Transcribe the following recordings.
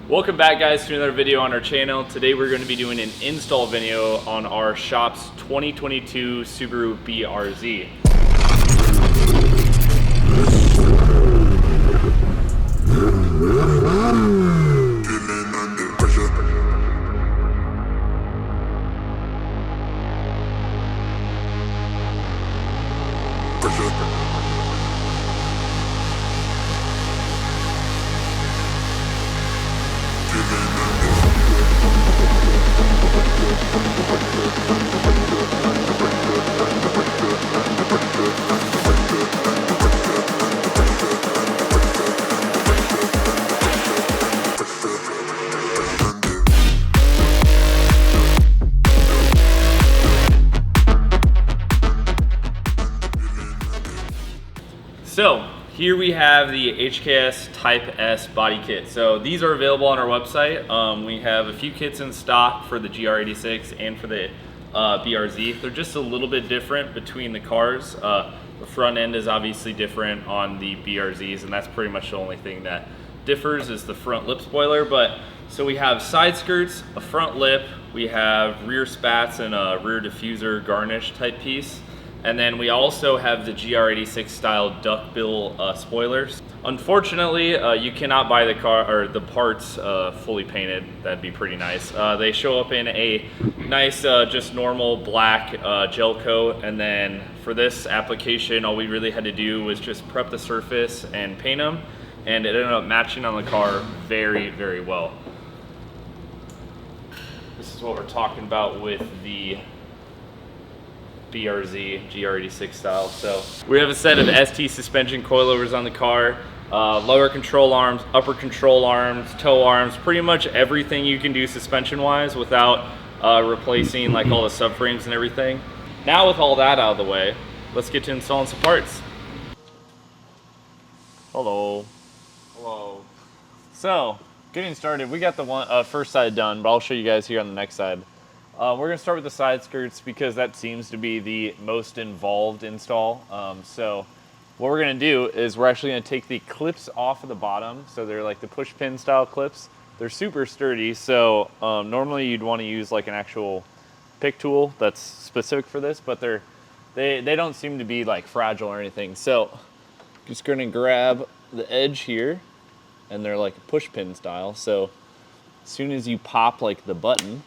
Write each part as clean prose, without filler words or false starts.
Welcome back, guys, to another video on our channel. Today we're going to be doing an install video on our shop's 2022 Subaru BRZ. So here we have the HKS Type S body kit. So these are available on our website. We have a few kits in stock for the GR86 and for the BRZ. They're just a little bit different between the cars. The front end is obviously different on the BRZs, and that's pretty much the only thing that differs is the front lip spoiler. But so we have side skirts, a front lip, we have rear spats and a rear diffuser garnish type piece. And then we also have the GR86 style duckbill spoilers. Unfortunately, you cannot buy the car or the parts fully painted. That'd be pretty nice. They show up in a nice, just normal black gel coat. And then for this application, all we really had to do was just prep the surface and paint them. And it ended up matching on the car very, very well. This is what we're talking about with the BRZ GR86 style. So we have a set of ST suspension coilovers on the car, lower control arms, upper control arms, toe arms, pretty much everything you can do suspension wise without replacing like all the subframes and everything. Now with all that out of the way, let's get to installing some parts. Hello. So getting started, we got the first side done, but I'll show you guys here on the next side. We're going to start with the side skirts because that seems to be the most involved install. So what we're going to do is we're actually going to take the clips off of the bottom. So they're like the push pin style clips. They're super sturdy. So normally you'd want to use like an actual pick tool that's specific for this, but they don't seem to be like fragile or anything. So just going to grab the edge here, and they're like a push pin style. So as soon as you pop like the button,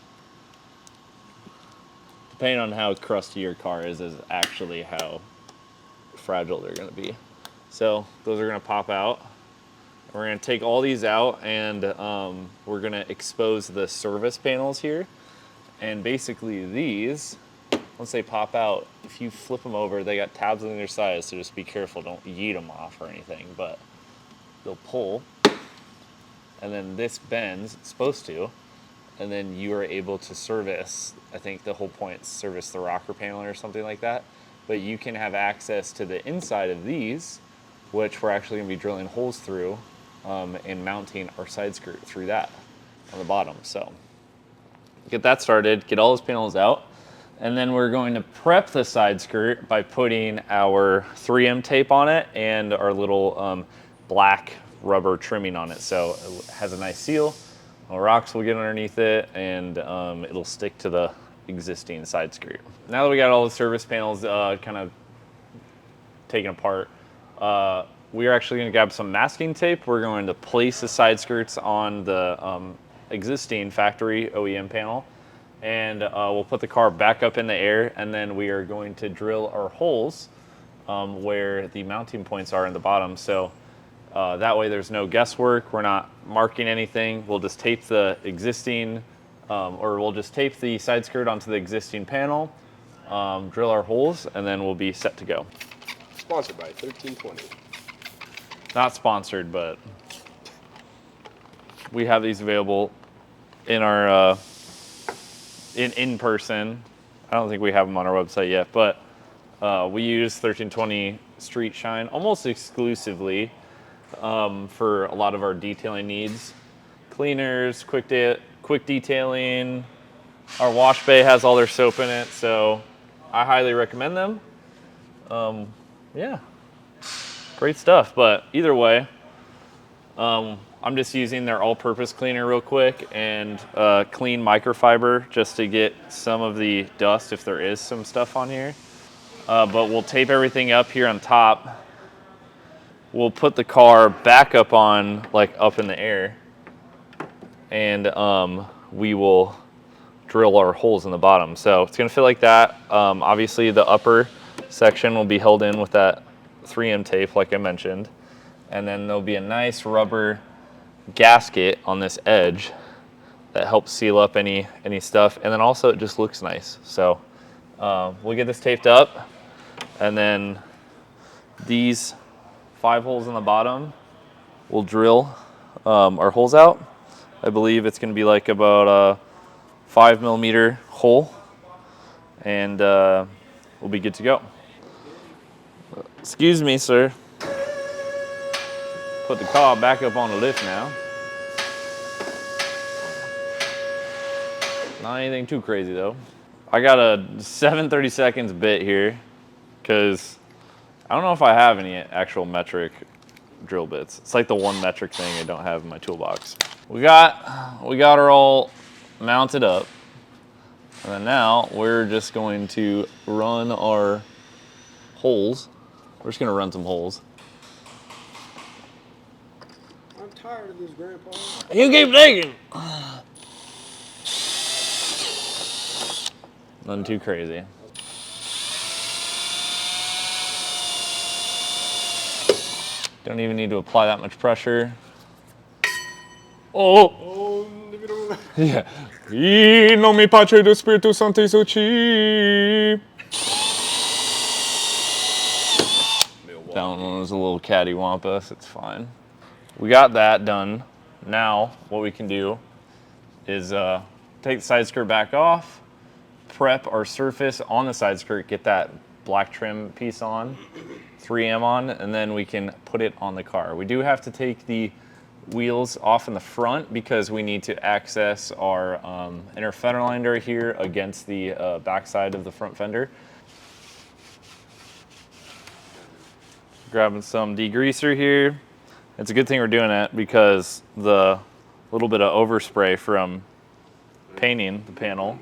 depending on how crusty your car is actually how fragile they're gonna be. So those are gonna pop out. We're gonna take all these out, and we're gonna expose the service panels here. And basically these, once they pop out, if you flip them over, they got tabs on their sides, so just be careful, don't yeet them off or anything, but they'll pull. And then this bends, it's supposed to, and then you are able to service, I think the whole point is service the rocker panel or something like that, but you can have access to the inside of these, which we're actually going to be drilling holes through and mounting our side skirt through that on the bottom. So get that started, get all those panels out, and then we're going to prep the side skirt by putting our 3M tape on it and our little black rubber trimming on it, so it has a nice seal. Rocks will get underneath it, and it'll stick to the existing side skirt. Now that we got all the service panels kind of taken apart, we are actually going to grab some masking tape. We're going to place the side skirts on the existing factory OEM panel, and we'll put the car back up in the air, and then we are going to drill our holes where the mounting points are in the bottom. So that way there's no guesswork, we're not marking anything. We'll just tape the existing, or we'll just tape the side skirt onto the existing panel, drill our holes, and then we'll be set to go. Sponsored by 1320. Not sponsored, but we have these available in our, in person. I don't think we have them on our website yet, but we use 1320 Street Shine almost exclusively for a lot of our detailing needs. Cleaners, quick detailing. Our wash bay has all their soap in it, so I highly recommend them. Yeah, great stuff. But either way, I'm just using their all-purpose cleaner real quick and clean microfiber just to get some of the dust if there is some stuff on here. But we'll tape everything up here on top. We'll put the car back up on, like up in the air, and we will drill our holes in the bottom. So it's gonna feel like that. Obviously the upper section will be held in with that 3M tape like I mentioned. And then there'll be a nice rubber gasket on this edge that helps seal up any stuff. And then also it just looks nice. So we'll get this taped up, and then these 5 holes in the bottom, we'll drill our holes out. I believe it's gonna be like about a 5mm hole, and we'll be good to go. Excuse me, sir. Put the car back up on the lift now. Not anything too crazy though. I got a 7/32 bit here because I don't know if I have any actual metric drill bits. It's like the one metric thing I don't have in my toolbox. We got her all mounted up. And then now we're just going to run our holes. We're just gonna run some holes. I'm tired of this, Grandpa. You keep digging. Nothing too crazy. Don't even need to apply that much pressure. Oh! Oh, leave it alone. Yeah. In nome Patri do Spiritu Sancti Suci. That one was a little cattywampus, it's fine. We got that done. Now, what we can do is take the side skirt back off, prep our surface on the side skirt, get that black trim piece on, 3M on, and then we can put it on the car. We do have to take the wheels off in the front because we need to access our inner fender liner here against the backside of the front fender. Grabbing some degreaser here. It's a good thing we're doing it because the little bit of overspray from painting the panel,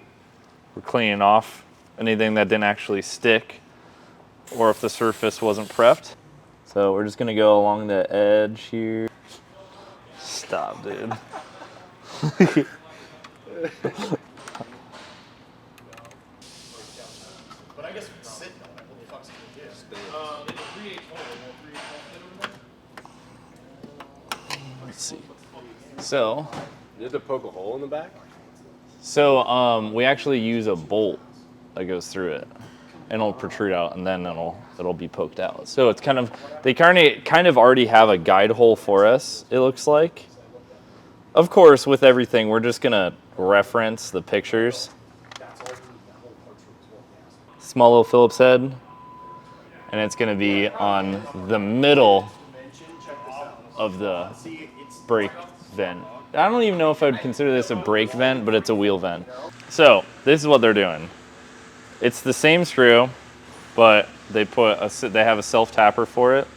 we're cleaning off anything that didn't actually stick or if the surface wasn't prepped. So we're just gonna go along the edge here. Stop, dude. But I guess it's sitting on it. What the fuck's it gonna do? It's a 3/8 hole. Let's see. So You have to poke a hole in the back? we actually use a bolt that goes through it, and it'll protrude out, and then it'll be poked out. So it's kind of, they kind of already have a guide hole for us, it looks like. Of course, with everything, we're just gonna reference the pictures. Small little Phillips head, and it's gonna be on the middle of the brake vent. I don't even know if I'd consider this a brake vent, but it's a wheel vent. So this is what they're doing. It's the same screw, but they have a self tapper for it.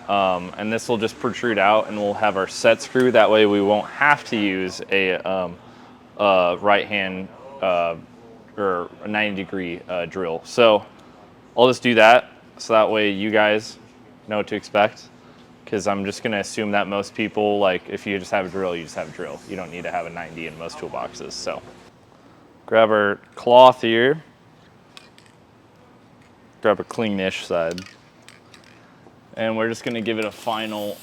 And this will just protrude out, and we'll have our set screw. That way we won't have to use a right hand or a 90-degree drill. So I'll just do that, so that way you guys know what to expect. Because I'm just gonna assume that most people, like, if you just have a drill, you just have a drill. You don't need to have a 90 in most toolboxes. So grab our cloth here. Grab a cleanish side. And we're just gonna give it a final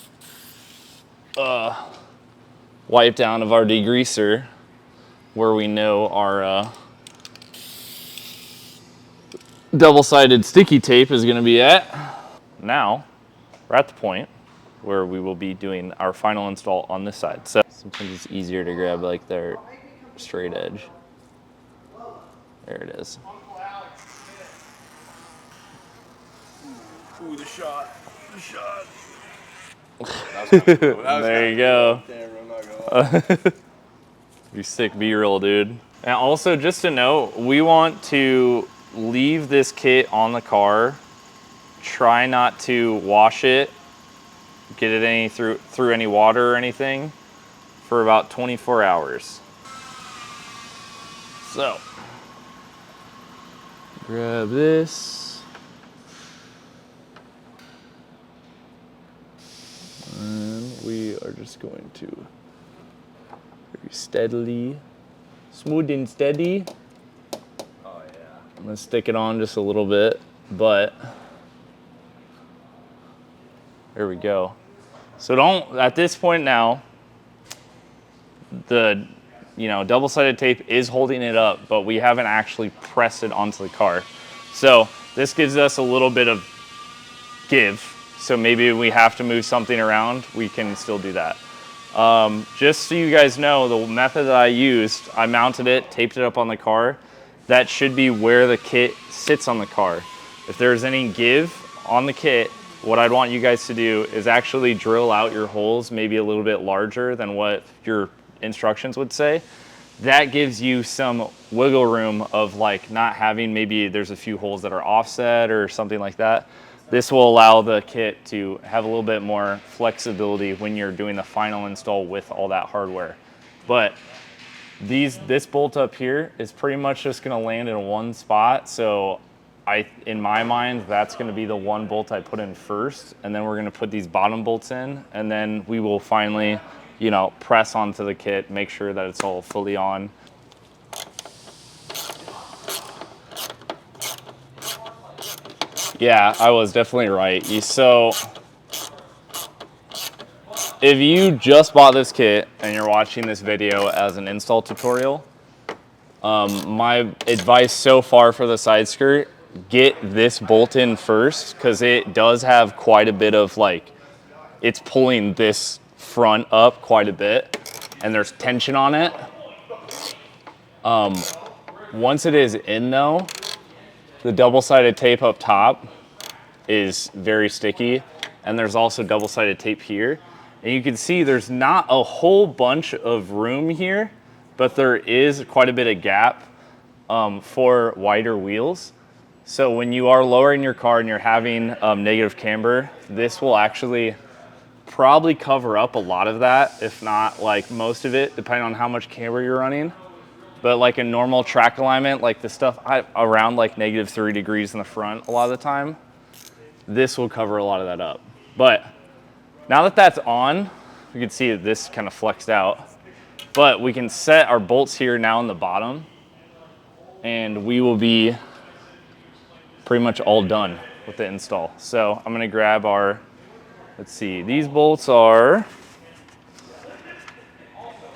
wipe down of our degreaser where we know our double-sided sticky tape is gonna be at. Now, we're at the point where we will be doing our final install on this side. So sometimes it's easier to grab like their straight edge. There it is. Ooh, the shot. The shot. There you go. I'm not gonna lie. You sick B-roll, dude. And also, just to note, we want to leave this kit on the car. Try not to wash it get it through any water or anything for about 24 hours. So, grab this. And we are just going to very steadily, smooth and steady. Oh yeah. I'm gonna stick it on just a little bit, but there we go. So at this point now, the double-sided tape is holding it up, but we haven't actually pressed it onto the car. So this gives us a little bit of give. So maybe we have to move something around, we can still do that. Just so you guys know, the method that I used, I mounted it, taped it up on the car. That should be where the kit sits on the car. If there's any give on the kit, what I'd want you guys to do is actually drill out your holes maybe a little bit larger than what your instructions would say. That gives you some wiggle room of like not having, maybe there's a few holes that are offset or something like that. This will allow the kit to have a little bit more flexibility when you're doing the final install with all that hardware. But this bolt up here is pretty much just gonna land in one spot. So in my mind, that's gonna be the one bolt I put in first, and then we're gonna put these bottom bolts in, and then we will finally, press onto the kit, make sure that it's all fully on. Yeah, I was definitely right. So if you just bought this kit and you're watching this video as an install tutorial, my advice so far for the side skirt, get this bolt in first, because it does have quite a bit of it's pulling this front up quite a bit and there's tension on it. Once it is in though, the double-sided tape up top is very sticky, and there's also double-sided tape here. And you can see there's not a whole bunch of room here, but there is quite a bit of gap for wider wheels. So when you are lowering your car and you're having negative camber, this will actually probably cover up a lot of that, if not like most of it, depending on how much camber you're running. But like a normal track alignment, like the stuff around like -3 degrees in the front a lot of the time, this will cover a lot of that up. But now that that's on, you can see that this kind of flexed out. But we can set our bolts here now in the bottom, and we will be pretty much all done with the install. So I'm gonna grab let's see, these bolts are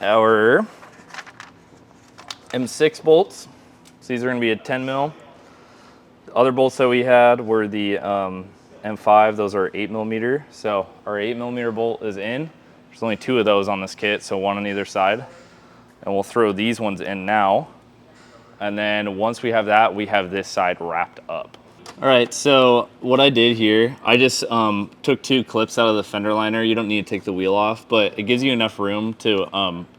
our M6 bolts. So these are gonna be a 10 mil. The other bolts that we had were the M5, those are 8mm. So our 8mm bolt is in. There's only 2 of those on this kit, so 1 on either side. And we'll throw these ones in now. And then once we have that, we have this side wrapped up. All right, so what I did here, I just took 2 clips out of the fender liner. You don't need to take the wheel off, but it gives you enough room to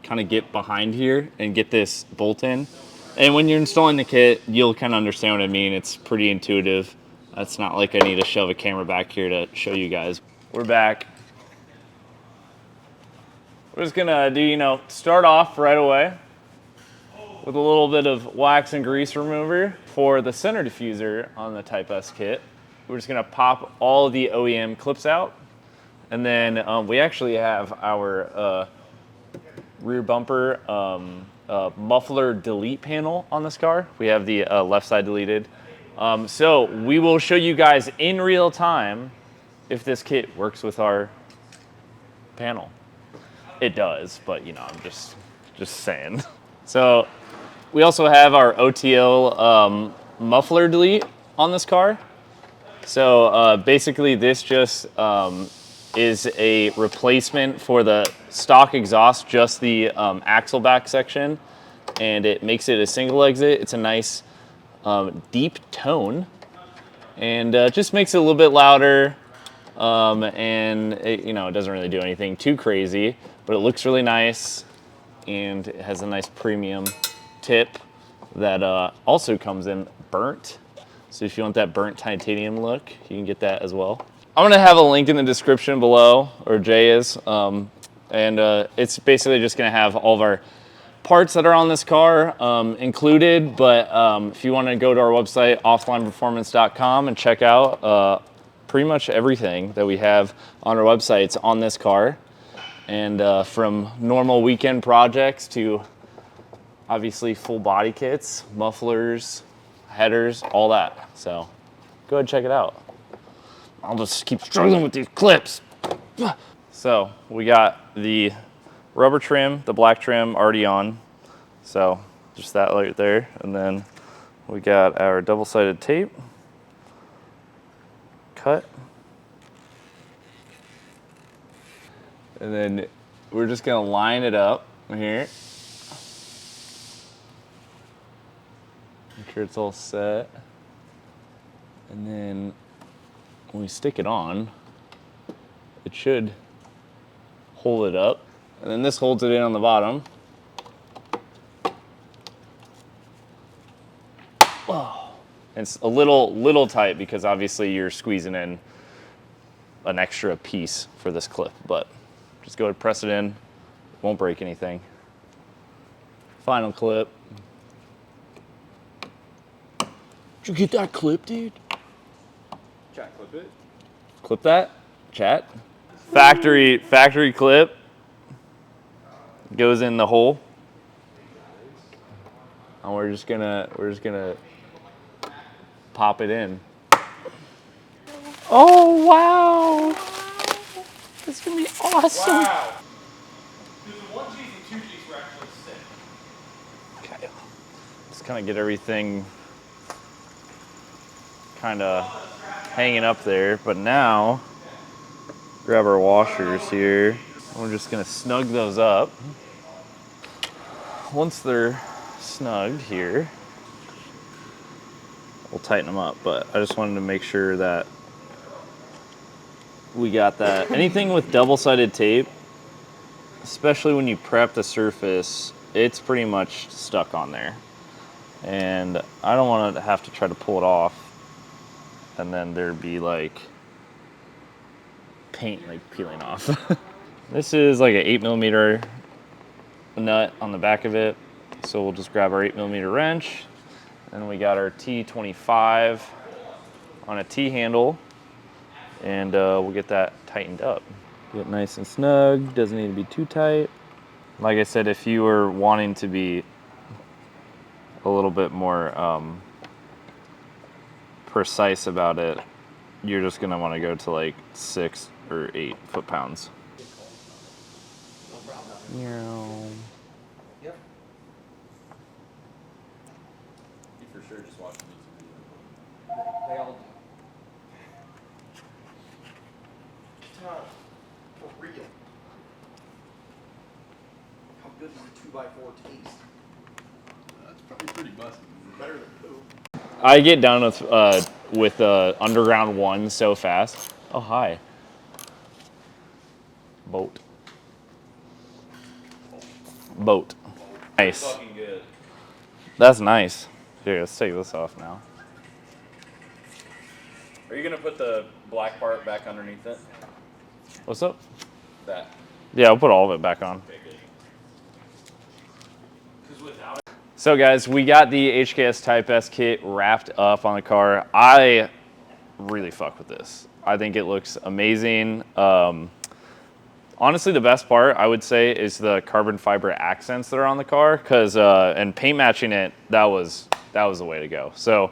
kind of get behind here and get this bolt in. And when you're installing the kit, you'll kind of understand what I mean. It's pretty intuitive. It's not like I need to shove a camera back here to show you guys. We're back. We're just gonna do, start off right away with a little bit of wax and grease remover for the center diffuser on the Type S kit. We're just gonna pop all the OEM clips out. And then we actually have our rear bumper muffler delete panel on this car. We have the left side deleted. So we will show you guys in real time if this kit works with our panel. It does, but I'm just saying. So we also have our OTL muffler delete on this car. So basically this just is a replacement for the stock exhaust, just the axle back section, and it makes it a single exit. It's a nice deep tone, and just makes it a little bit louder, and it doesn't really do anything too crazy, but it looks really nice, and it has a nice premium tip that also comes in burnt. So if you want that burnt titanium look, you can get that as well. I'm gonna have a link in the description below, or Jay is, and it's basically just gonna have all of our parts that are on this car included, but if you want to go to our website, offlineperformance.com, and check out pretty much everything that we have on our websites on this car, and from normal weekend projects to obviously full body kits, mufflers, headers, all that. So go ahead and check it out. I'll just keep struggling with these clips. So we got the rubber trim, the black trim already on. So just that right there. And then we got our double-sided tape cut. And then we're just gonna line it up here. Make sure it's all set. And then when we stick it on, it should hold it up. And then this holds it in on the bottom. Oh. It's a little tight because obviously you're squeezing in an extra piece for this clip, but just go ahead and press it in. It won't break anything. Final clip. Did you get that clip, dude? Chat, clip it. Clip that, chat. Factory clip. Goes in the hole. And we're just gonna pop it in. Oh wow! This is gonna be awesome. Wow. Dude, the 1Gs and 2Gs were actually sick. Okay. Just kind of get everything kind of hanging up there, but now grab our washers here. We're just gonna snug those up. Once they're snugged here, we'll tighten them up, but I just wanted to make sure that we got that. Anything with double-sided tape, especially when you prep the surface, it's pretty much stuck on there. And I don't want to have to try to pull it off and then there'd be like paint like peeling off. This is like an 8mm nut on the back of it. So we'll just grab our 8mm wrench. And we got our T25 on a T-handle. And we'll get that tightened up. Get it nice and snug, doesn't need to be too tight. Like I said, if you were wanting to be a little bit more precise about it, you're just gonna wanna go to like 6 or 8 foot-pounds. Yep. You for sure just watched YouTube video. They all do. For real. How good does a 2x4 taste? That's probably pretty busted. Better than poop. I get down with underground one so fast. Oh, hi. Boat. Nice. Fucking good. That's nice. Here, let's take this off now. Are you gonna put the black part back underneath it? What's up? That. Yeah, I'll put all of it back on. Okay, good. 'Cause without it. So guys, we got the HKS Type S kit wrapped up on the car. I really fuck with this. I think it looks amazing. Honestly, the best part I would say is the carbon fiber accents that are on the car, cause and paint matching it, that was the way to go. So,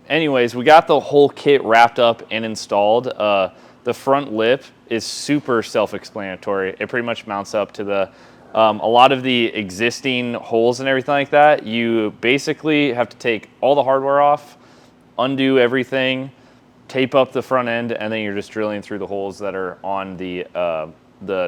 anyways, we got the whole kit wrapped up and installed. The front lip is super self-explanatory. It pretty much mounts up to the a lot of the existing holes and everything like that. You basically have to take all the hardware off, undo everything, tape up the front end, and then you're just drilling through the holes that are on the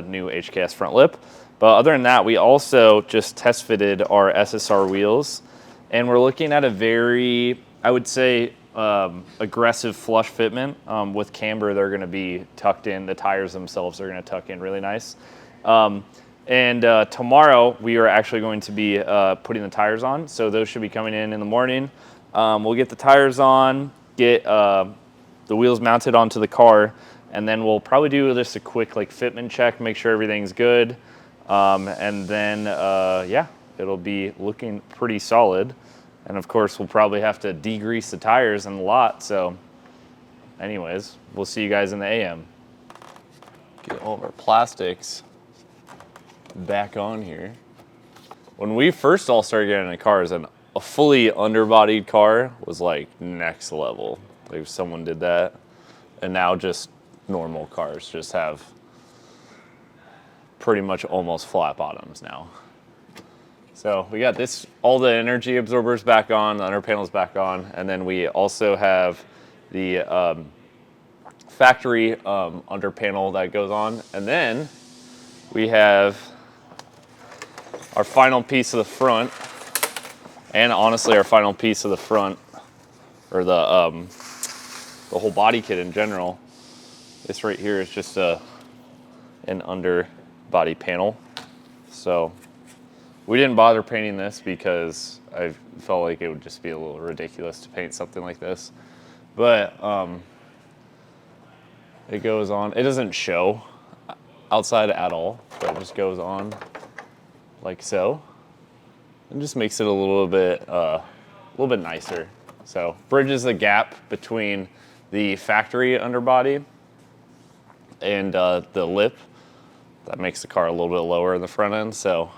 new HKS front lip. But other than that, we also just test fitted our SSR wheels, and we're looking at a very, I would say, aggressive flush fitment. With camber, they're gonna be tucked in. The tires themselves are gonna tuck in really nice. And tomorrow, we are actually going to be putting the tires on. So those should be coming in the morning. We'll get the tires on, get the wheels mounted onto the car, and then we'll probably do just a quick like fitment check, make sure everything's good, and then yeah, it'll be looking pretty solid. And of course, we'll probably have to degrease the tires in the lot. So anyways, we'll see you guys in the AM. Get all of our plastics back on here. When we first all started getting in cars, a fully underbodied car was like next level. Like if someone did that, and now just normal cars just have pretty much almost flat bottoms now. So we got this, all the energy absorbers back on, the under panels back on, and then we also have the factory under panel that goes on, and then we have our final piece of the front, and honestly our final piece of the front, or the whole body kit in general. This right here is just an underbody panel. So we didn't bother painting this because I felt like it would just be a little ridiculous to paint something like this. But it goes on. It doesn't show outside at all, but it just goes on like so, and just makes it a little bit nicer. So bridges the gap between the factory underbody and the lip. That makes the car a little bit lower in the front end, so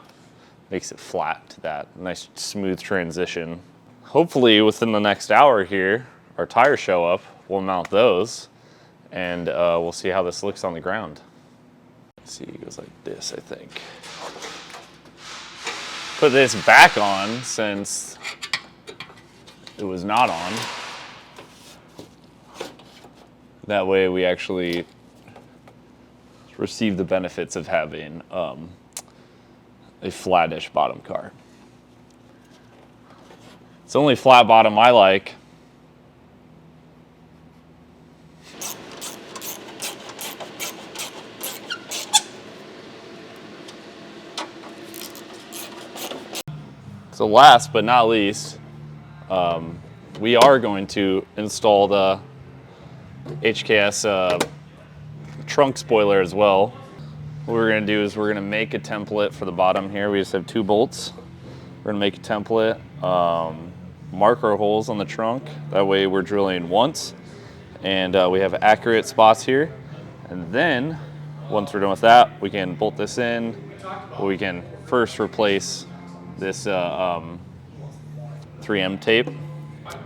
makes it flat to that nice smooth transition. Hopefully within the next hour here, our tires show up. We'll mount those, and we'll see how this looks on the ground. Let's see, it goes like this, I think. Put this back on since it was not on. That way we actually receive the benefits of having a flattish bottom car. It's only flat bottom I like. So last but not least, we are going to install the HKS trunk spoiler as well. What we're gonna do is we're gonna make a template for the bottom here. We just have 2 bolts. We're gonna make a template, mark our holes on the trunk. That way we're drilling once, and we have accurate spots here. And then, once we're done with that, we can bolt this in. We can first replace this 3M tape,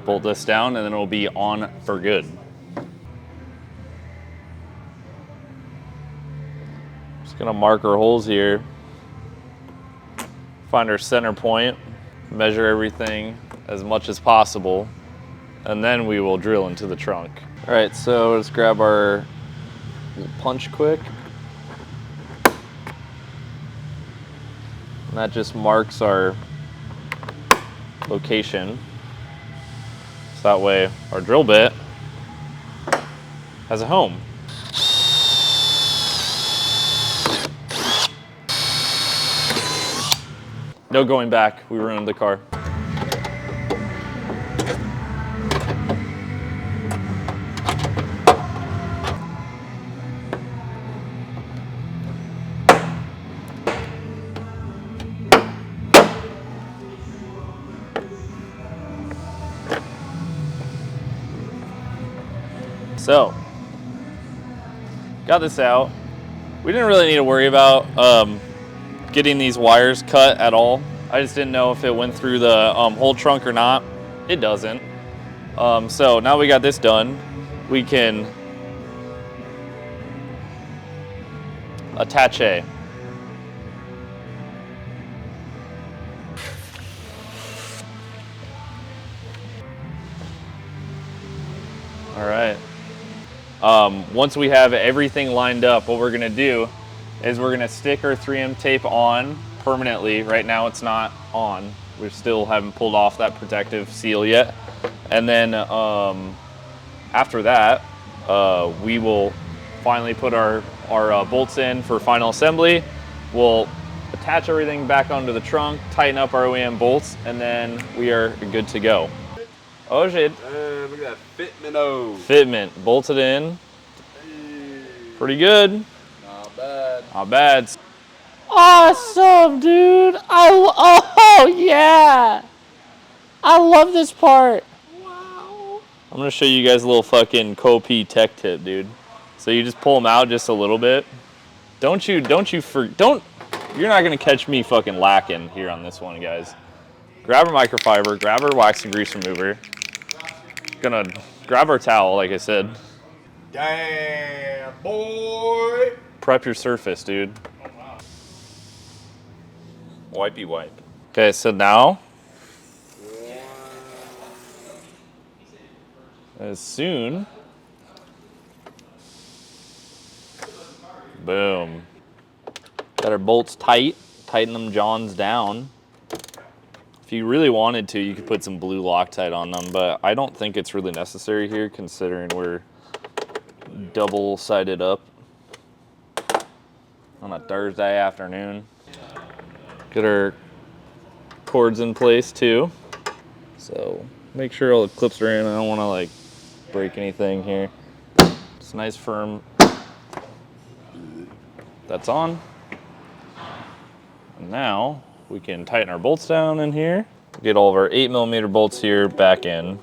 bolt this down, and then it'll be on for good. Gonna mark our holes here, find our center point, measure everything as much as possible, and then we will drill into the trunk. All right, so let's grab our punch quick. And that just marks our location. So that way our drill bit has a home. No going back, we ruined the car. So, got this out. We didn't really need to worry about getting these wires cut at all. I just didn't know if it went through the whole trunk or not. It doesn't. So now we got this done, we can attach a. All right. Once we have everything lined up, what we're gonna do is we're gonna stick our 3M tape on permanently. Right now it's not on. We still haven't pulled off that protective seal yet. And then after that, we will finally put our bolts in for final assembly. We'll attach everything back onto the trunk, tighten up our OEM bolts, and then we are good to go. Oh shit. man. Look at that fitment-o. Fitment, bolted in. Hey. Pretty good. Not bad. Not bad. Awesome, dude. Oh, yeah. I love this part. Wow. I'm gonna show you guys a little fucking Kopi tech tip, dude. So you just pull them out just a little bit. You're not gonna catch me fucking lacking here on this one, guys. Grab our microfiber, grab our wax and grease remover. Gonna grab our towel, like I said. Damn, boy. Prep your surface, dude. Wipey wipe. Okay, so now, as soon, boom. Got our bolts tight, tighten them Johns down. If you really wanted to, you could put some blue Loctite on them, but I don't think it's really necessary here considering we're double-sided up on a Thursday afternoon. Get our cords in place too. So make sure all the clips are in. I don't want to like break anything here. It's nice firm. That's on. And now we can tighten our bolts down in here. Get all of our 8mm bolts here back in.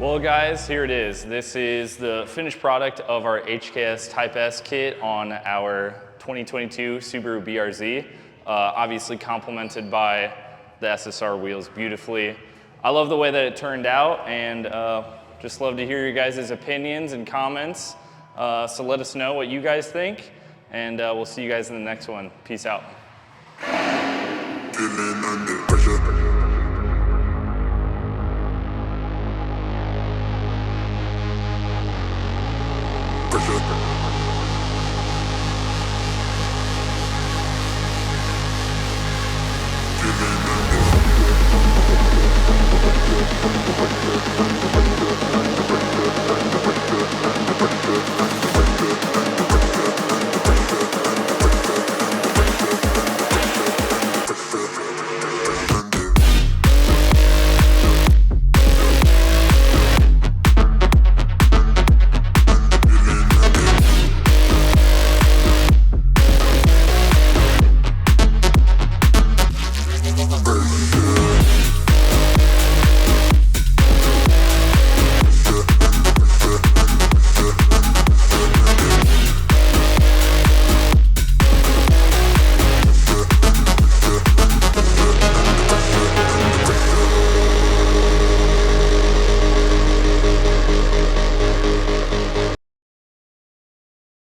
Well guys, here it is. This is the finished product of our HKS Type S kit on our 2022 Subaru BRZ. Obviously complemented by the SSR wheels beautifully. I love the way that it turned out and just love to hear your guys' opinions and comments. So let us know what you guys think and we'll see you guys in the next one. Peace out. Feeling under pressure. Pressure.